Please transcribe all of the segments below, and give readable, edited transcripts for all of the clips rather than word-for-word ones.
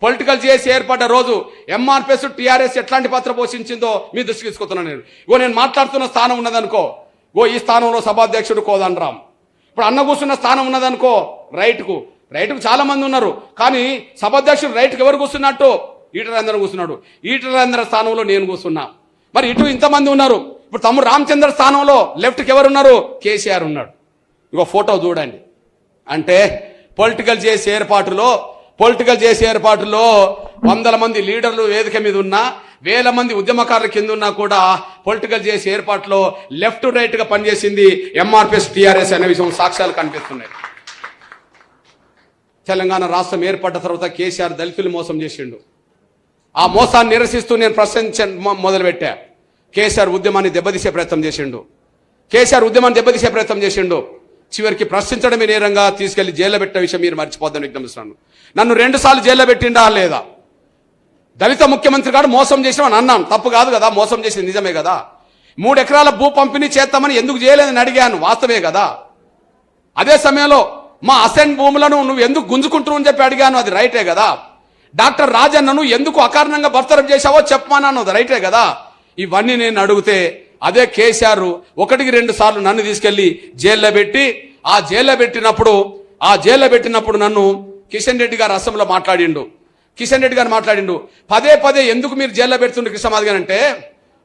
Political చేసి ఏర్పడ్డ రోజు ఎంఆర్పిఎస్ టీఆర్ఎస్ ఎట్లాంటి పాత్ర పోషించిందో మీ దృష్టికి తీసుకొస్తున్నాను. నేను మాట్లాడుతున్న స్థానం ఉన్నదనుకో, ఈ స్థానంలో సభాధ్యక్షుడు కోదండరాం. ఇప్పుడు అన్న కూర్చున్న స్థానం ఉన్నదనుకో, రైట్కు చాలా మంది ఉన్నారు, కానీ సభాధ్యక్షుడు రైట్కి ఎవరు కూర్చున్నట్టు? ఈటల కూర్చున్నాడు. ఈటల స్థానంలో నేను కూర్చున్నా. మరి ఇటు ఇంతమంది ఉన్నారు. ఇప్పుడు తమ్ముడు రామచంద్ర స్థానంలో లెఫ్ట్కి ఎవరున్నారు? కేసీఆర్ ఉన్నాడు. ఇగో ఫోటో చూడండి. అంటే పొలిటికల్ చేసే ఏర్పాటులో వందల మంది లీడర్లు వేదిక మీద ఉన్నా, వేల మంది ఉద్యమకారుల కింద ఉన్నా కూడా పొలిటికల్ చేసే ఏర్పాటులో లెఫ్ట్ రైట్ గా పనిచేసింది ఎంఆర్పిఎస్ టీఆర్ఎస్ అనే విషయం సాక్ష్యాలు కనిపిస్తున్నాయి. తెలంగాణ రాష్ట్రం ఏర్పడ్డ తర్వాత కేసీఆర్ దళితులు మోసం చేసిండు. ఆ మోసాన్ని నిరసిస్తూ నేను మొదలుపెట్టా. కేసీఆర్ ఉద్యమాన్ని దెబ్బతీసే ప్రయత్నం చేసిండు. చివరికి ప్రశ్నించడమే నేరంగా తీసుకెళ్లి జైల్లో పెట్టిన విషయం మీరు మర్చిపోద్దని విజ్ఞప్తిస్తున్నాను. నన్ను 2 సార్లు జైల్లో పెట్టిండా లేదా? దళిత ముఖ్యమంత్రి గారు మోసం చేసినామని అన్నాను. తప్పు కాదు కదా, మోసం చేసింది నిజమే కదా. 3 ఎకరాల భూ పంపిణీ చేస్తామని ఎందుకు చేయలేదని అడిగాను, వాస్తవే కదా. అదే సమయంలో మా అసెంట్ భూములను నువ్వు ఎందుకు గుంజుకుంటున్నావు అని చెప్పి అడిగాను, అది రైటే కదా. డాక్టర్ రాజన్నను ఎందుకు అకారణంగా బర్తరఫ్ చేశావో చెప్పమన్నాను, అది రైటే కదా. ఇవన్నీ నేను అడిగితే అదే కేసీఆర్ 1-2 సార్లు నన్ను తీసుకెళ్లి జైల్లో పెట్టి, ఆ జైల్లో పెట్టినప్పుడు నన్ను కిషన్ రెడ్డి గారు అసెంబ్లీలో మాట్లాడిండు. పదే పదే ఎందుకు మీరు జైల్లో పెడుతుండే కృష్ణమాది గారు అంటే,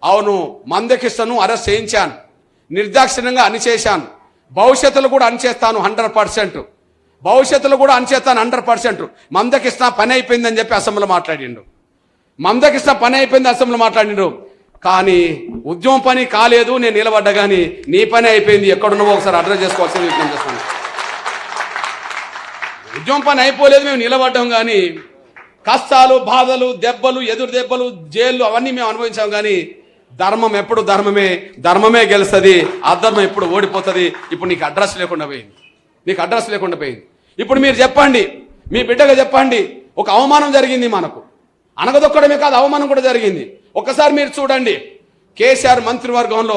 అవును మందకిష్టను అరెస్ట్ చేయించాను, నిర్దాక్షిణ్యంగా అణిచేశాను, భవిష్యత్తులో కూడా అణిచేస్తాను 100%, మందకిష్ట పని అయిపోయిందని చెప్పి అసెంబ్లీలో మాట్లాడిండు. కానీ ఉద్యమం పని కాలేదు, నేను నిలబడ్డా, కానీ నీ పని అయిపోయింది. ఎక్కడున్నావో ఒకసారి అడ్రస్ చేసుకోవాల్సింది విజ్ఞప్తి చేస్తాను. ఉద్యమం పని అయిపోలేదు, మేము నిలబడ్డాం, కానీ కష్టాలు, బాధలు, దెబ్బలు, ఎదురు దెబ్బలు, జైళ్ళు అవన్నీ మేము అనుభవించాం. కానీ ధర్మం ఎప్పుడు ధర్మమే గెలుస్తుంది, అధర్మం ఎప్పుడు ఓడిపోతుంది. ఇప్పుడు నీకు అడ్రస్ లేకుండా పోయింది. ఇప్పుడు మీరు చెప్పండి, మీ బిడ్డగా చెప్పండి, ఒక అవమానం జరిగింది మనకు. అనగదొక్కడమే కాదు, అవమానం కూడా జరిగింది. ఒక్కసారి మీరు చూడండి, కేసీఆర్ మంత్రివర్గంలో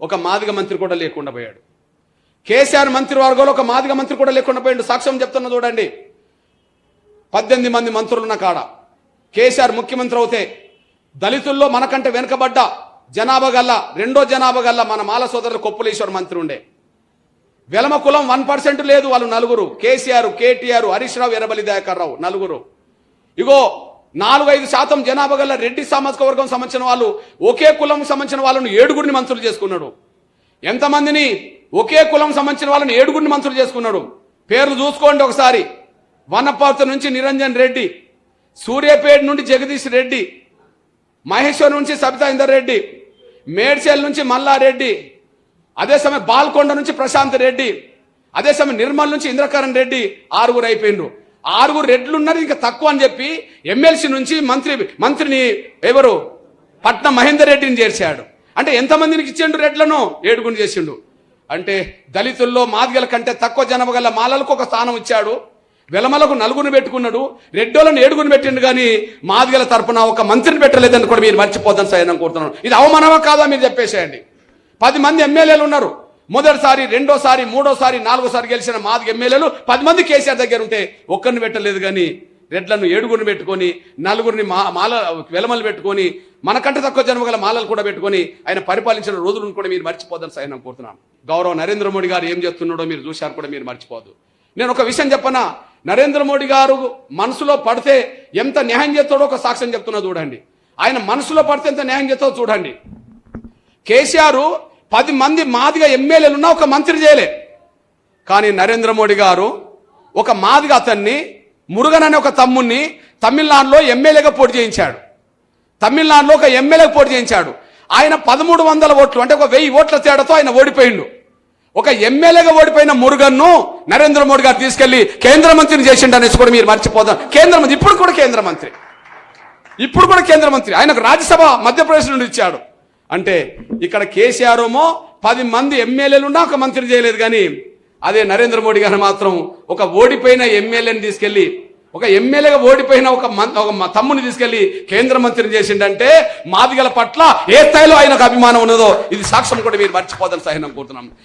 ఒక మాదిగ మంత్రి కూడా లేకుండా పోయాడు. సాక్ష్యం చెప్తున్నా చూడండి. 18 మంది మంత్రులున్న కాడ కేసీఆర్ ముఖ్యమంత్రి అవుతే దళితుల్లో మనకంటే వెనుకబడ్డ జనాభా గల్ల, 2వ జనాభా గల్ల మన మాల సోదరులు కొప్పులేశ్వర్ మంత్రి ఉండే. వెలమ కులం 1% లేదు, వాళ్ళు 4. కేసీఆర్, కేటీఆర్, హరీష్ రావు, ఎర్రబలి దయాకర్ రావు 4. ఇగో 4-5% జనాభా గల రెడ్డి సామాజిక వర్గం సంబంధించిన వాళ్ళు, ఒకే కులం సంబంధించిన వాళ్ళను 7 మంత్రులు చేసుకున్నాడు. ఎంతమందిని? ఒకే కులం సంబంధించిన వాళ్ళని 7 మంత్రులు చేసుకున్నాడు. పేర్లు చూసుకోండి ఒకసారి. వనపర్తి నుంచి నిరంజన్ రెడ్డి, సూర్యాపేట నుండి జగదీష్ రెడ్డి, మహేశ్వర్ నుంచి సబితా ఇందర్ రెడ్డి, మేడ్చల్ నుంచి మల్లారెడ్డి, అదే సమయం బాల్కొండ నుంచి ప్రశాంత్ రెడ్డి, అదే సమయం నిర్మల్ నుంచి ఇంద్రకరణ్ రెడ్డి. 6 అయిపోయిండ్రు. 6 రెడ్లు ఉన్నారు, ఇంకా తక్కువ అని చెప్పి ఎమ్మెల్సీ నుంచి మంత్రిని ఎవరు పట్నం మహేందర్ రెడ్డిని చేర్చాడు. అంటే ఎంతమందికి ఇచ్చిండు రెడ్లను? 7 చేసిండు. అంటే దళితుల్లో మాదిగల కంటే తక్కువ జనాభా గల మాలలకు ఒక స్థానం ఇచ్చాడు, వెలమలకు 4 పెట్టుకున్నాడు, రెడ్డోళ్ళను 7 పెట్టిండు, కానీ మాదిగల తరపున ఒక మంత్రిని పెట్టలేదని కూడా మీరు మర్చిపోద్దని సైనం కోరుతున్నాను. ఇది అవమానమా కాదా మీరు చెప్పేసేయండి. 10 మంది ఎమ్మెల్యేలు ఉన్నారు. మొదటిసారి, 2వసారి, 3వసారి, 4వసారి గెలిచిన మాదిగ ఎమ్మెల్యేలు 10 మంది కేసీఆర్ దగ్గర ఉంటే ఒక్కరిని పెట్టలేదు, కానీ రెడ్లను 7 పెట్టుకొని 4 మాల వెలమలు పెట్టుకొని మనకంటే తక్కువ జన్మ గల మాలలు కూడా పెట్టుకొని ఆయన పరిపాలించిన రోజులను కూడా మీరు మర్చిపోద్దని సైనం కోరుతున్నాను. గౌరవ నరేంద్ర మోడీ గారు ఏం చేస్తున్నాడో మీరు చూశారు కూడా, మీరు మర్చిపోదు. నేను ఒక విషయం చెప్పనా, నరేంద్ర మోడీ గారు మనసులో పడితే ఎంత న్యాయం చేస్తాడో ఒక సాక్ష్యం చెప్తున్నా చూడండి. ఆయన మనసులో పడితే ఎంత న్యాయం చేస్తాడో చూడండి. కేసీఆర్ 10 మంది మాదిగ ఎమ్మెల్యేలున్నా ఒక మంత్రి చేయలే, కానీ నరేంద్ర మోడీ గారు ఒక మాదిగ అతన్ని, మురుగన్ అనే ఒక తమ్ముణ్ణి తమిళనాడులో ఎమ్మెల్యేగా పోటీ చేయించాడు. ఆయన 1300 ఓట్లు, అంటే ఒక 1000 ఓట్ల తేడాతో ఆయన ఓడిపోయిండు. ఒక ఎమ్మెల్యేగా ఓడిపోయిన మురుగన్ను నరేంద్ర మోడీ గారు తీసుకెళ్లి కేంద్ర మంత్రిని చేసిండు అనేసి కూడా మీరు మర్చిపోదాం. కేంద్ర మంత్రి, ఇప్పుడు కూడా కేంద్ర మంత్రి, ఆయనకు రాజ్యసభ మధ్యప్రదేశ్ నుండి ఇచ్చాడు. అంటే ఇక్కడ కేసీఆర్ ఏమో 10 మంది ఎమ్మెల్యేలున్నా ఒక మంత్రి చేయలేదు, కానీ అదే నరేంద్ర మోడీ గారు మాత్రం ఒక ఓడిపోయిన ఎమ్మెల్యేని తీసుకెళ్లి, ఒక ఎమ్మెల్యేగా ఓడిపోయిన ఒక తమ్ముని తీసుకెళ్లి కేంద్ర మంత్రిని చేసిండంటే మాదిగల పట్ల ఏ స్థాయిలో ఆయనకు అభిమానం ఉన్నదో ఇది సాక్ష్యం కూడా మీరు మర్చిపోదని సహనం కోరుతున్నాం.